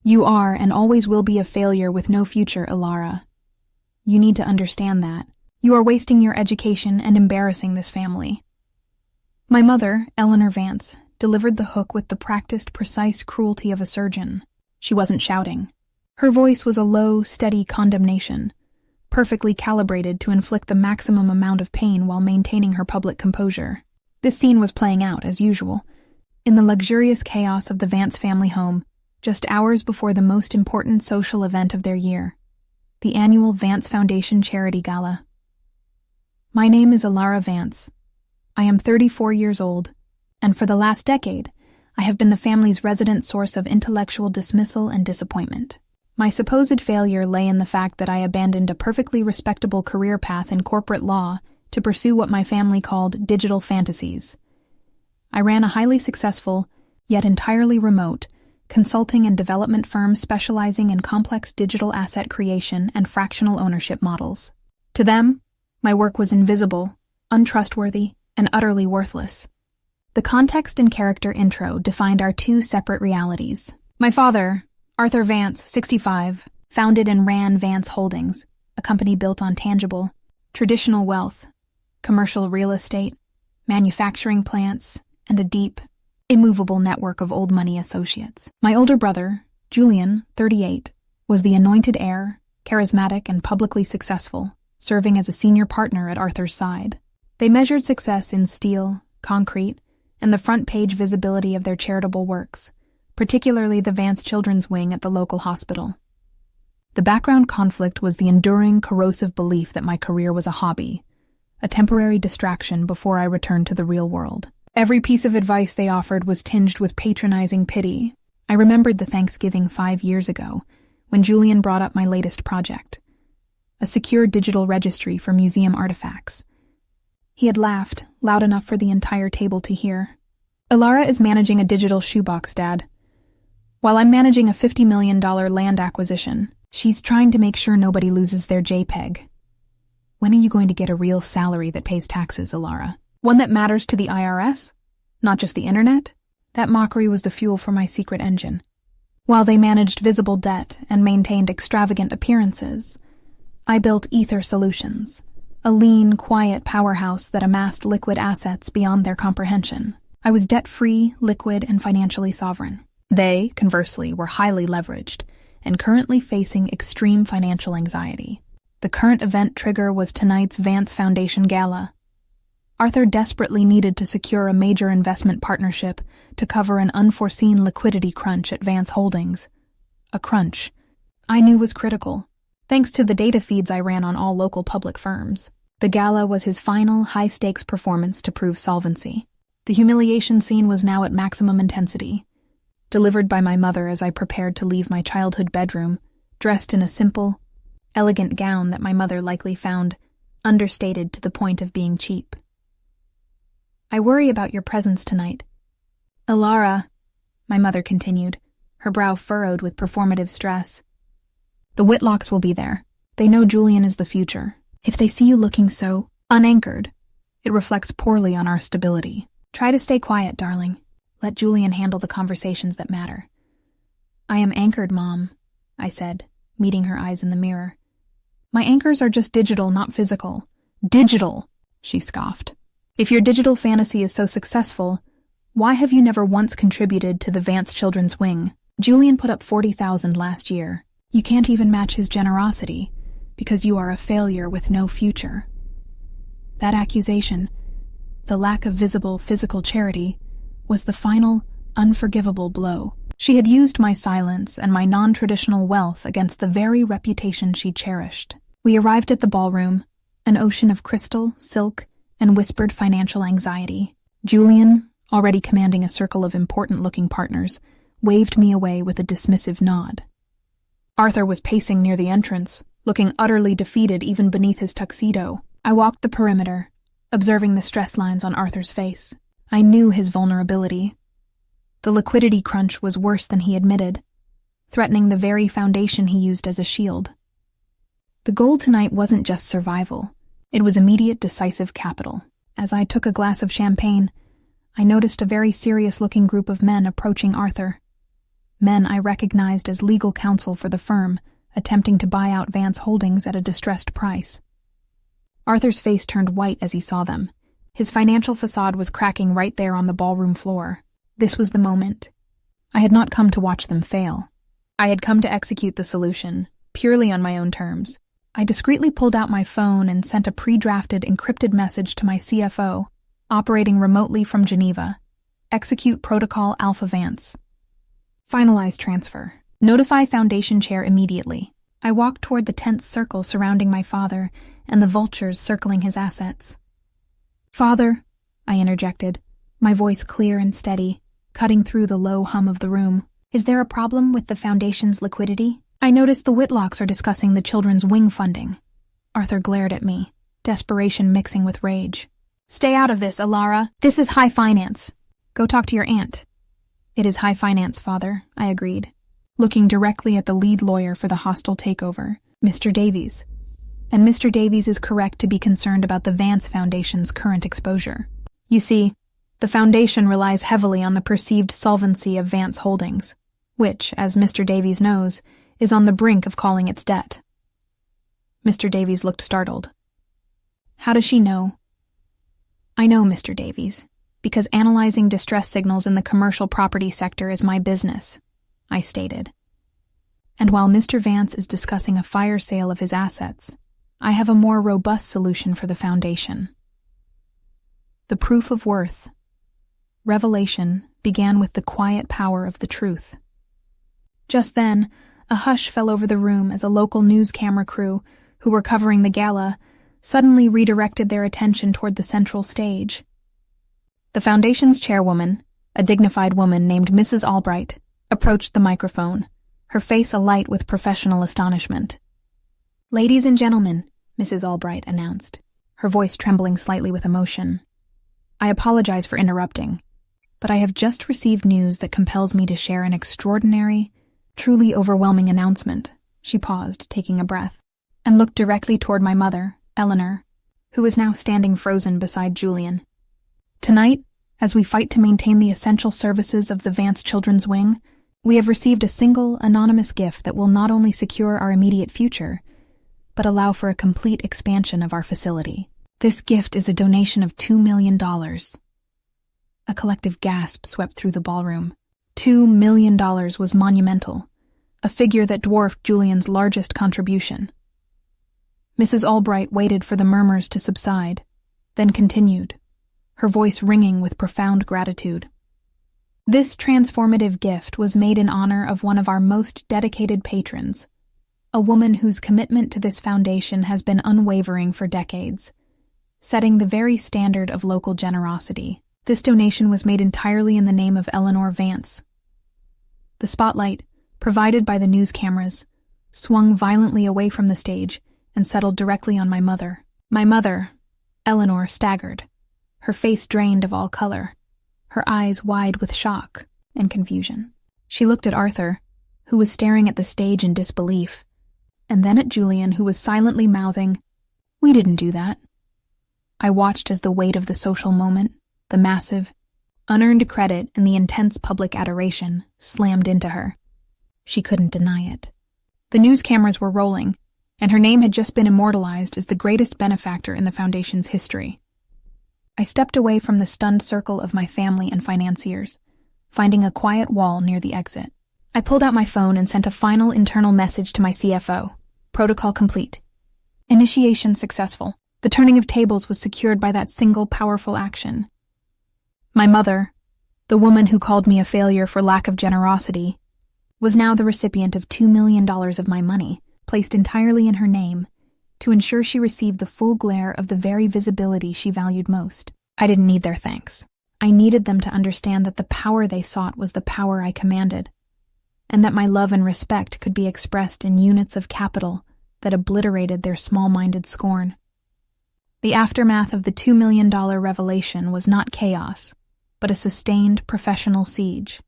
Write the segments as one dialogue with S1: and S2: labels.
S1: You are and always will be a failure with no future, Ilara. You need to understand that. You are wasting your education and embarrassing this family. My mother, Eleanor Vance, delivered the hook with the practiced, precise cruelty of a surgeon. She wasn't shouting. Her voice was a low, steady condemnation, perfectly calibrated to inflict the maximum amount of pain while maintaining her public composure. This scene was playing out, as usual, in the luxurious chaos of the Vance family home, just hours before the most important social event of their year, the annual Vance Foundation Charity Gala. My name is Ilara Vance. I am 34 years old, and for the last decade, I have been the family's resident source of intellectual dismissal and disappointment. My supposed failure lay in the fact that I abandoned a perfectly respectable career path in corporate law to pursue what my family called digital fantasies. I ran a highly successful, yet entirely remote, consulting and development firm specializing in complex digital asset creation and fractional ownership models. To them, my work was invisible, untrustworthy, and utterly worthless. The context and character intro defined our two separate realities. My father, Arthur Vance, 65, founded and ran Vance Holdings, a company built on tangible, traditional wealth, commercial real estate, manufacturing plants, and a deep, immovable network of old money associates. My older brother, Julian, 38, was the anointed heir, charismatic and publicly successful, serving as a senior partner at Arthur's side. They measured success in steel, concrete, and the front-page visibility of their charitable works, particularly the Vance Children's Wing at the local hospital. The background conflict was the enduring, corrosive belief that my career was a hobby, a temporary distraction before I returned to the real world. Every piece of advice they offered was tinged with patronizing pity. I remembered the Thanksgiving 5 years ago, when Julian brought up my latest project, a secure digital registry for museum artifacts. He had laughed, loud enough for the entire table to hear. Ilara is managing a digital shoebox, Dad. While I'm managing a $50 million land acquisition, she's trying to make sure nobody loses their JPEG. When are you going to get a real salary that pays taxes, Ilara? One that matters to the IRS? Not just the internet? That mockery was the fuel for my secret engine. While they managed visible debt and maintained extravagant appearances, I built Ether Solutions, a lean, quiet powerhouse that amassed liquid assets beyond their comprehension. I was debt-free, liquid, and financially sovereign. They, conversely, were highly leveraged and currently facing extreme financial anxiety. The current event trigger was tonight's Vance Foundation Gala. Arthur desperately needed to secure a major investment partnership to cover an unforeseen liquidity crunch at Vance Holdings. A crunch I knew was critical, thanks to the data feeds I ran on all local public firms. The gala was his final, high-stakes performance to prove solvency. The humiliation scene was now at maximum intensity, delivered by my mother as I prepared to leave my childhood bedroom, dressed in a simple, elegant gown that my mother likely found understated to the point of being cheap. I worry about your presence tonight. Ilara, my mother continued, her brow furrowed with performative stress. The Whitlocks will be there. They know Julian is the future. If they see you looking so unanchored, it reflects poorly on our stability. Try to stay quiet, darling. Let Julian handle the conversations that matter. I am anchored, Mom, I said, meeting her eyes in the mirror. My anchors are just digital, not physical. Digital, she scoffed. If your digital fantasy is so successful, why have you never once contributed to the Vance Children's Wing? Julian put up $40,000 last year. You can't even match his generosity, because you are a failure with no future. That accusation, the lack of visible physical charity, was the final, unforgivable blow. She had used my silence and my non-traditional wealth against the very reputation she cherished. We arrived at the ballroom, an ocean of crystal, silk, and whispered financial anxiety. Julian, already commanding a circle of important-looking partners, waved me away with a dismissive nod. Arthur was pacing near the entrance, looking utterly defeated even beneath his tuxedo. I walked the perimeter, observing the stress lines on Arthur's face. I knew his vulnerability. The liquidity crunch was worse than he admitted, threatening the very foundation he used as a shield. The goal tonight wasn't just survival. It was immediate, decisive capital. As I took a glass of champagne, I noticed a very serious-looking group of men approaching Arthur. men I recognized as legal counsel for the firm, attempting to buy out Vance Holdings at a distressed price. Arthur's face turned white as he saw them. His financial facade was cracking right there on the ballroom floor. This was the moment. I had not come to watch them fail. I had come to execute the solution, purely on my own terms. I discreetly pulled out my phone and sent a pre-drafted encrypted message to my CFO, operating remotely from Geneva. Execute Protocol Alpha Vance. Finalize transfer. Notify Foundation Chair immediately. I walked toward the tense circle surrounding my father and the vultures circling his assets. "Father," I interjected, my voice clear and steady, cutting through the low hum of the room. "Is there a problem with the Foundation's liquidity? I noticed the Whitlocks are discussing the children's wing funding." Arthur glared at me, desperation mixing with rage. "Stay out of this, Alara. This is high finance. Go talk to your aunt." "It is high finance, Father," I agreed, looking directly at the lead lawyer for the hostile takeover, Mr. Davies. And Mr. Davies is correct to be concerned about the Vance Foundation's current exposure. You see, the Foundation relies heavily on the perceived solvency of Vance Holdings, which, as Mr. Davies knows, is on the brink of calling its debt. Mr. Davies looked startled. "How does she know?" "I know, Mr. Davies, because analyzing distress signals in the commercial property sector is my business," I stated. "And while Mr. Vance is discussing a fire sale of his assets, I have a more robust solution for the Foundation. The proof of worth. Revelation began with the quiet power of the truth." Just then, a hush fell over the room as a local news camera crew, who were covering the gala, suddenly redirected their attention toward the central stage. The Foundation's chairwoman, a dignified woman named Mrs. Albright, approached the microphone, her face alight with professional astonishment. "Ladies and gentlemen," Mrs. Albright announced, her voice trembling slightly with emotion. "I apologize for interrupting, but I have just received news that compels me to share an extraordinary, truly overwhelming announcement." She paused, taking a breath, and looked directly toward my mother, Eleanor, who was now standing frozen beside Julian. "Tonight, as we fight to maintain the essential services of the Vance Children's Wing, we have received a single, anonymous gift that will not only secure our immediate future, but allow for a complete expansion of our facility. This gift is a donation of $2 million. A collective gasp swept through the ballroom. $2 million was monumental, a figure that dwarfed Julian's largest contribution. Mrs. Albright waited for the murmurs to subside, then continued, her voice ringing with profound gratitude. "This transformative gift was made in honor of one of our most dedicated patrons, a woman whose commitment to this foundation has been unwavering for decades, setting the very standard of local generosity. This donation was made entirely in the name of Eleanor Vance." The spotlight, provided by the news cameras, swung violently away from the stage and settled directly on my mother. My mother, Eleanor, staggered, her face drained of all color, her eyes wide with shock and confusion. She looked at Arthur, who was staring at the stage in disbelief, and then at Julian, who was silently mouthing, "We didn't do that." I watched as the weight of the social moment, the massive, unearned credit and the intense public adoration, slammed into her. She couldn't deny it. The news cameras were rolling, and her name had just been immortalized as the greatest benefactor in the Foundation's history. I stepped away from the stunned circle of my family and financiers, finding a quiet wall near the exit. I pulled out my phone and sent a final internal message to my CFO. Protocol complete. Initiation successful. The turning of tables was secured by that single powerful action. My mother, the woman who called me a failure for lack of generosity, was now the recipient of $2 million of my money, placed entirely in her name, to ensure she received the full glare of the very visibility she valued most. I didn't need their thanks. I needed them to understand that the power they sought was the power I commanded, and that my love and respect could be expressed in units of capital that obliterated their small-minded scorn. The aftermath of the $2 million revelation was not chaos, but a sustained professional siege.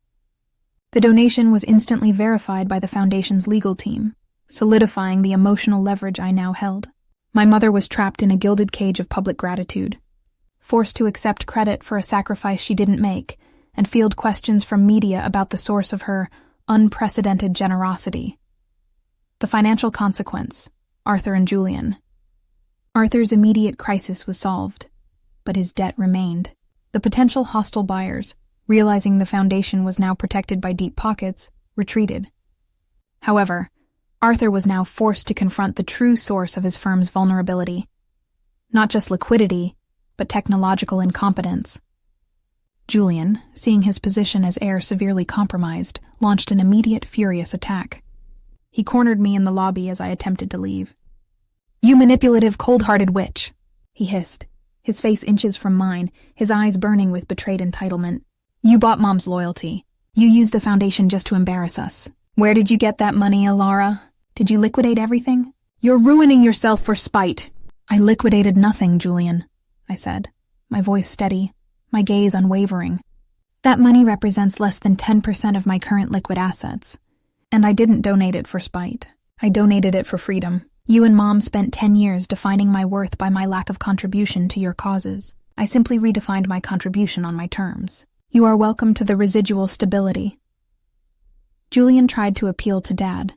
S1: The donation was instantly verified by the Foundation's legal team, solidifying the emotional leverage I now held. My mother was trapped in a gilded cage of public gratitude, forced to accept credit for a sacrifice she didn't make, and field questions from media about the source of her unprecedented generosity. The financial consequence, Arthur and Julian. Arthur's immediate crisis was solved, but his debt remained. The potential hostile buyers, realizing the foundation was now protected by deep pockets, retreated. However, Arthur was now forced to confront the true source of his firm's vulnerability. Not just liquidity, but technological incompetence. Julian, seeing his position as heir severely compromised, launched an immediate, furious attack. He cornered me in the lobby as I attempted to leave. "You manipulative, cold-hearted witch," he hissed, his face inches from mine, his eyes burning with betrayed entitlement. "You bought Mom's loyalty. You used the foundation just to embarrass us. Where did you get that money, Alara? Did you liquidate everything? You're ruining yourself for spite." "I liquidated nothing, Julian," I said, my voice steady, my gaze unwavering. "That money represents less than 10% of my current liquid assets. And I didn't donate it for spite. I donated it for freedom. You and Mom spent 10 years defining my worth by my lack of contribution to your causes. I simply redefined my contribution on my terms. You are welcome to the residual stability." Julian tried to appeal to Dad,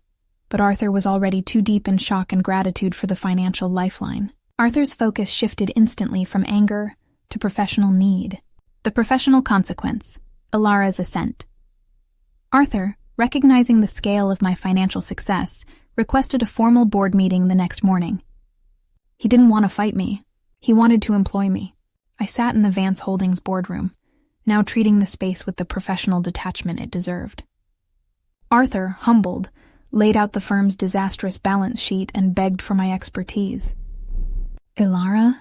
S1: but Arthur was already too deep in shock and gratitude for the financial lifeline. Arthur's focus shifted instantly from anger to professional need. The professional consequence, Alara's assent. Arthur, recognizing the scale of my financial success, requested a formal board meeting the next morning. He didn't want to fight me. He wanted to employ me. I sat in the Vance Holdings boardroom, now treating the space with the professional detachment it deserved. Arthur, humbled, laid out the firm's disastrous balance sheet and begged for my expertise. "Alara,"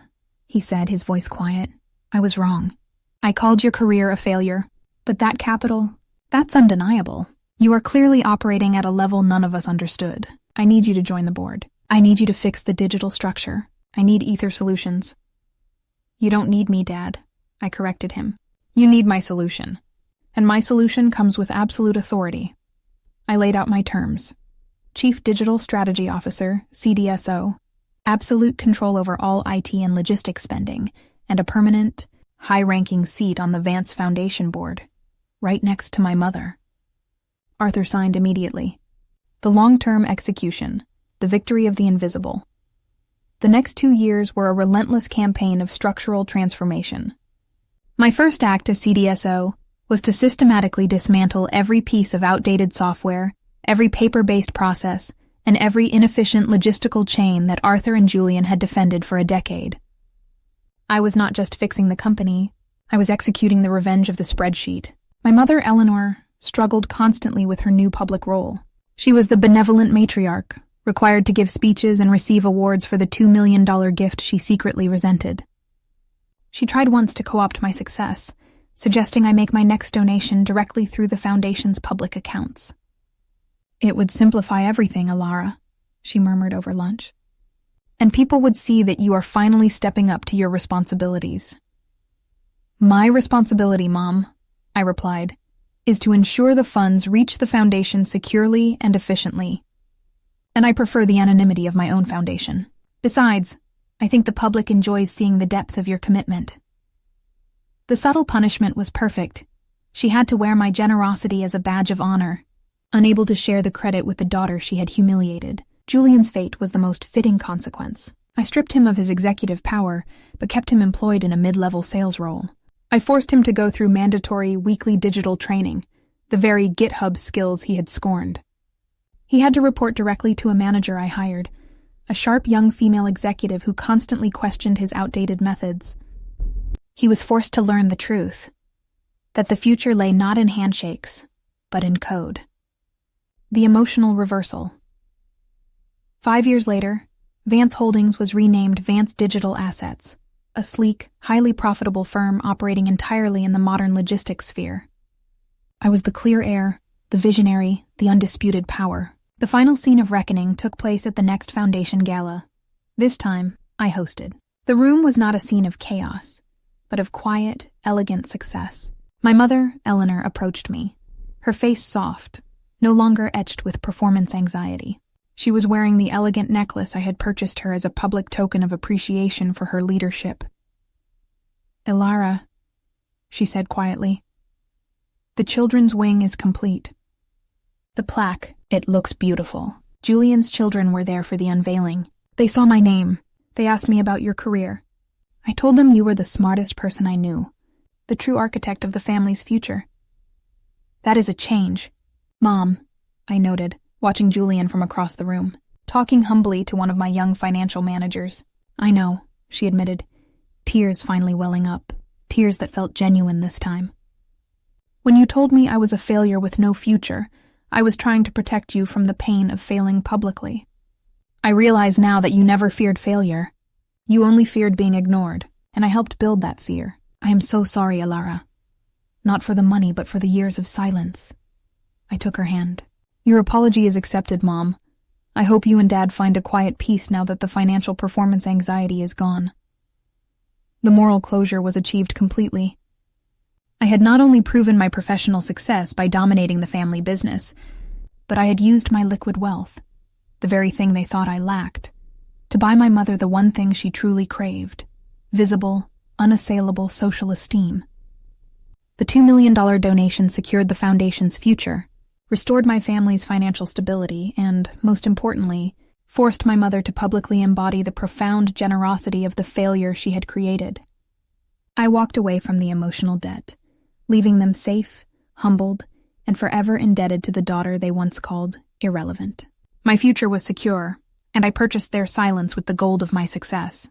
S1: he said, his voice quiet, "I was wrong. I called your career a failure, but that capital, that's undeniable. You are clearly operating at a level none of us understood. I need you to join the board. I need you to fix the digital structure. I need Ether solutions." "You don't need me, Dad," I corrected him. "You need my solution. And my solution comes with absolute authority." I laid out my terms. Chief Digital Strategy Officer, CDSO, absolute control over all IT and logistics spending, and a permanent, high-ranking seat on the Vance Foundation board, right next to my mother. Arthur signed immediately. The long-term execution, the victory of the invisible. The next 2 years were a relentless campaign of structural transformation. My first act as CDSO was to systematically dismantle every piece of outdated software, every paper-based process, and every inefficient logistical chain that Arthur and Julian had defended for a decade. I was not just fixing the company, I was executing the revenge of the spreadsheet. My mother, Eleanor, struggled constantly with her new public role. She was the benevolent matriarch, required to give speeches and receive awards for the $2 million gift she secretly resented. She tried once to co-opt my success, suggesting I make my next donation directly through the foundation's public accounts. "It would simplify everything, Alara," she murmured over lunch. "And people would see that you are finally stepping up to your responsibilities." "My responsibility, Mom," I replied, "is to ensure the funds reach the foundation securely and efficiently. And I prefer the anonymity of my own foundation. Besides, I think the public enjoys seeing the depth of your commitment." The subtle punishment was perfect. She had to wear my generosity as a badge of honor, unable to share the credit with the daughter she had humiliated. Julian's fate was the most fitting consequence. I stripped him of his executive power, but kept him employed in a mid-level sales role. I forced him to go through mandatory weekly digital training, the very GitHub skills he had scorned. He had to report directly to a manager I hired, a sharp young female executive who constantly questioned his outdated methods. He was forced to learn the truth, that the future lay not in handshakes, but in code. The emotional reversal. 5 years later, Vance Holdings was renamed Vance Digital Assets, a sleek, highly profitable firm operating entirely in the modern logistics sphere. I was the clear heir, the visionary, the undisputed power. The final scene of reckoning took place at the next Foundation Gala. This time, I hosted. The room was not a scene of chaos, but of quiet, elegant success. My mother, Eleanor, approached me, her face soft, no longer etched with performance anxiety. She was wearing the elegant necklace I had purchased her as a public token of appreciation for her leadership. "Alara," she said quietly, "the children's wing is complete. The plaque, it looks beautiful. Julian's children were there for the unveiling. They saw my name. They asked me about your career. I told them you were the smartest person I knew, the true architect of the family's future. That is a change. Mom, I noted, watching Julian from across the room, talking humbly to one of my young financial managers. I know, she admitted, tears finally welling up, tears that felt genuine this time. When you told me I was a failure with no future, I was trying to protect you from the pain of failing publicly. I realize now that you never feared failure. You only feared being ignored, and I helped build that fear. I am so sorry, Alara. Not for the money, but for the years of silence. I took her hand. Your apology is accepted, Mom. I hope you and Dad find a quiet peace now that the financial performance anxiety is gone. The moral closure was achieved completely. I had not only proven my professional success by dominating the family business, but I had used my liquid wealth, the very thing they thought I lacked, to buy my mother the one thing she truly craved: visible, unassailable social esteem. The $2 million donation secured the foundation's future, restored my family's financial stability, and, most importantly, forced my mother to publicly embody the profound generosity of the failure she had created. I walked away from the emotional debt, leaving them safe, humbled, and forever indebted to the daughter they once called irrelevant. My future was secure, and I purchased their silence with the gold of my success.